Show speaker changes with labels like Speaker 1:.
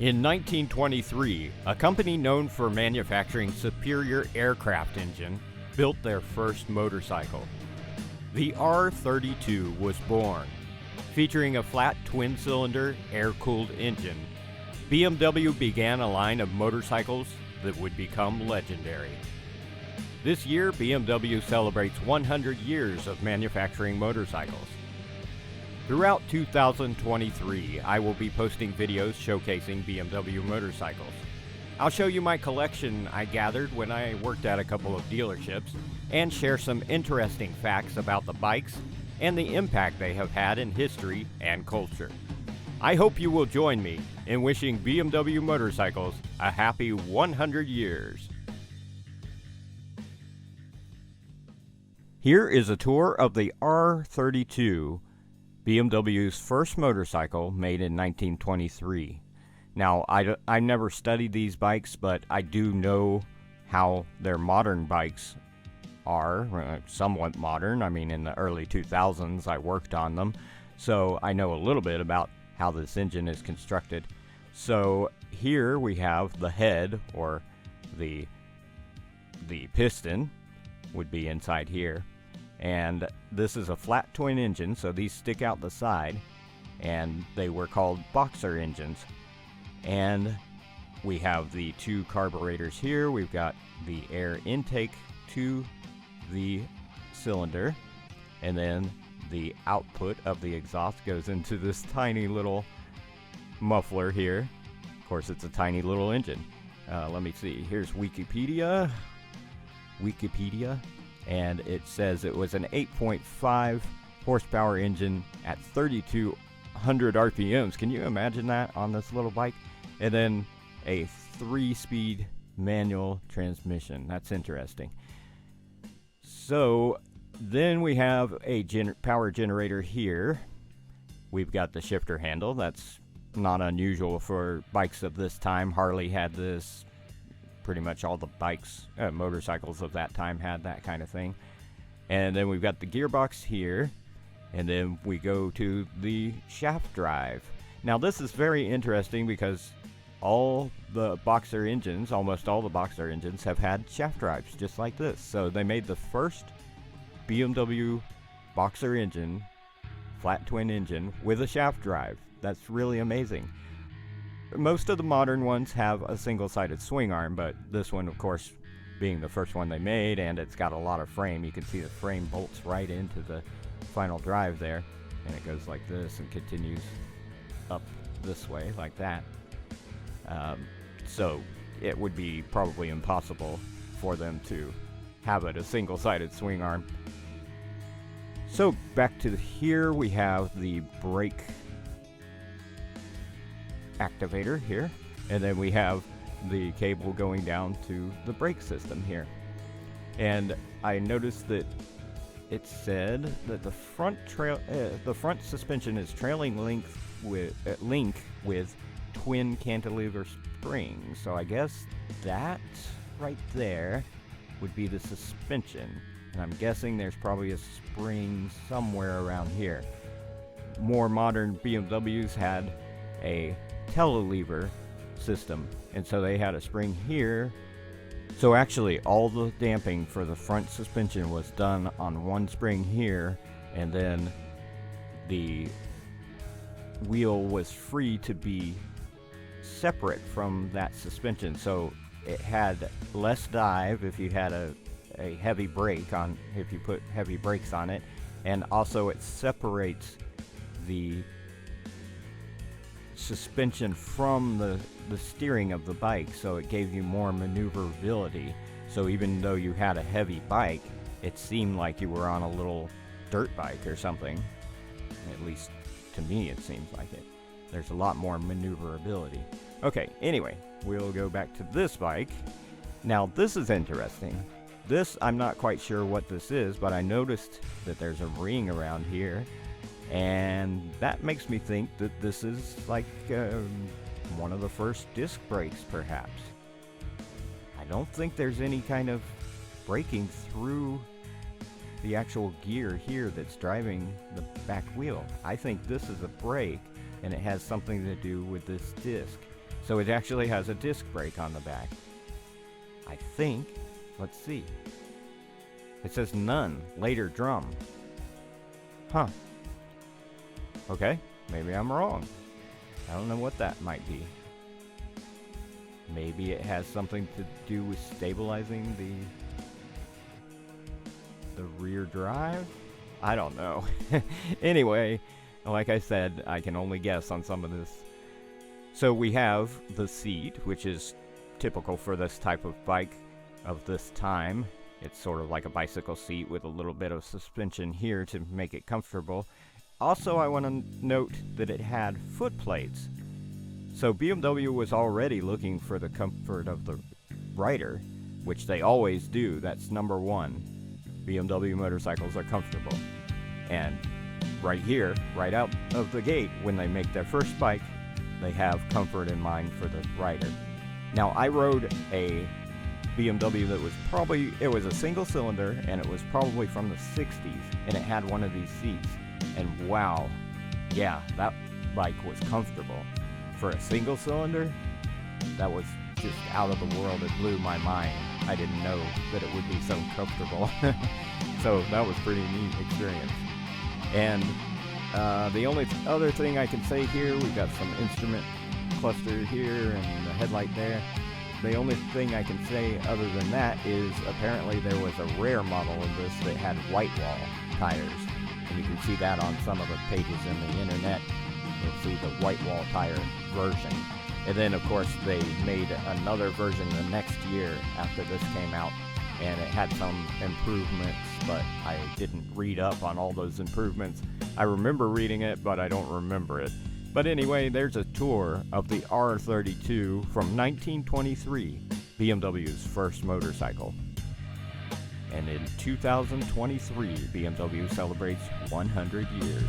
Speaker 1: In 1923, a company known for manufacturing superior aircraft engine built their first motorcycle. The R32 was born. Featuring a flat twin-cylinder, air-cooled engine, BMW began a line of motorcycles that would become legendary. This year, BMW celebrates 100 years of manufacturing motorcycles. Throughout 2023, I will be posting videos showcasing BMW motorcycles. I'll show you my collection I gathered when I worked at a couple of dealerships and share some interesting facts about the bikes and the impact they have had in history and culture. I hope you will join me in wishing BMW motorcycles a happy 100 years. Here is a tour of the R32, BMW's first motorcycle made in 1923. Now, I never studied these bikes, but I do know how their modern bikes are, somewhat modern. I mean, in the early 2000s, I worked on them, so I know a little bit about how this engine is constructed. So here we have the head, or the piston would be inside here. And this is a flat twin engine, so these stick out the side, and they were called boxer engines. And we have the two carburetors here. We've got the air intake to the cylinder, and then the output of the exhaust goes into this tiny little muffler here. Of course, it's a tiny little engine. Let me see. Here's Wikipedia. And it says it was an 8.5 horsepower engine at 3,200 RPMs. Can you imagine that on this little bike? And then a 3-speed manual transmission. That's interesting. So then we have a power generator here. We've got the shifter handle. That's not unusual for bikes of this time. Harley had this. Pretty much all the bikes, motorcycles of that time had that kind of thing. And then we've got the gearbox here, and then we go to the shaft drive. Now this is very interesting because all the boxer engines, almost all the boxer engines, have had shaft drives just like this. So they made the first BMW boxer engine, flat twin engine, with a shaft drive. That's really amazing. Most of the modern ones have a single-sided swing arm, but this one, of course, being the first one they made, and it's got a lot of frame. You can see the frame bolts right into the final drive there, and it goes like this and continues up this way like that. So it would be probably impossible for them to have it a single-sided swing arm. So back to here, we have the brake activator here, and then we have the cable going down to the brake system here. And I noticed that it said that the front suspension is trailing link with twin cantilever springs. So I guess that right there would be the suspension, and I'm guessing there's probably a spring somewhere around here. More modern BMWs had a telelever system, and so they had a spring here. So actually all the damping for the front suspension was done on one spring here, and then the wheel was free to be separate from that suspension, so it had less dive if you had a heavy brake on, if you put heavy brakes on it, and also it separates the suspension from the steering of the bike, so it gave you more maneuverability. So even though you had a heavy bike, it seemed like you were on a little dirt bike or something. At least to me it seems like it. There's a lot more maneuverability. Okay, anyway, we'll go back to this bike. Now this is interesting. This, I'm not quite sure what this is, but I noticed that there's a ring around here, and that makes me think that this is like one of the first disc brakes, perhaps. I don't think there's any kind of braking through the actual gear here that's driving the back wheel. I think this is a brake, and it has something to do with this disc. So it actually has a disc brake on the back. I think. Let's see. It says none. Later drum. Huh. Okay. Maybe I'm wrong. I don't know what that might be. Maybe it has something to do with stabilizing the rear drive? I don't know. Anyway, like I said, I can only guess on some of this. So we have the seat, which is typical for this type of bike of this time. It's sort of like a bicycle seat with a little bit of suspension here to make it comfortable. Also, I want to note that it had foot plates. So BMW was already looking for the comfort of the rider, which they always do. That's number one. BMW motorcycles are comfortable. And right here, right out of the gate, when they make their first bike, they have comfort in mind for the rider. Now, I rode a BMW that was it was a single cylinder, and it was probably from the 60s, and it had one of these seats. And wow, yeah, that bike was comfortable. For a single cylinder, that was just out of the world. It blew my mind. I didn't know that it would be so comfortable. So that was pretty neat experience. And the only other thing I can say here, we've got some instrument cluster here and the headlight there. The only thing I can say other than that is apparently there was a rare model of this that had white wall tires. And you can see that on some of the pages in the internet. You'll see the white wall tire version. And then, of course, they made another version the next year after this came out, and it had some improvements, but I didn't read up on all those improvements. I remember reading it, but I don't remember it. But anyway, there's a tour of the R32 from 1923, BMW's first motorcycle. And in 2023, BMW celebrates 100 years.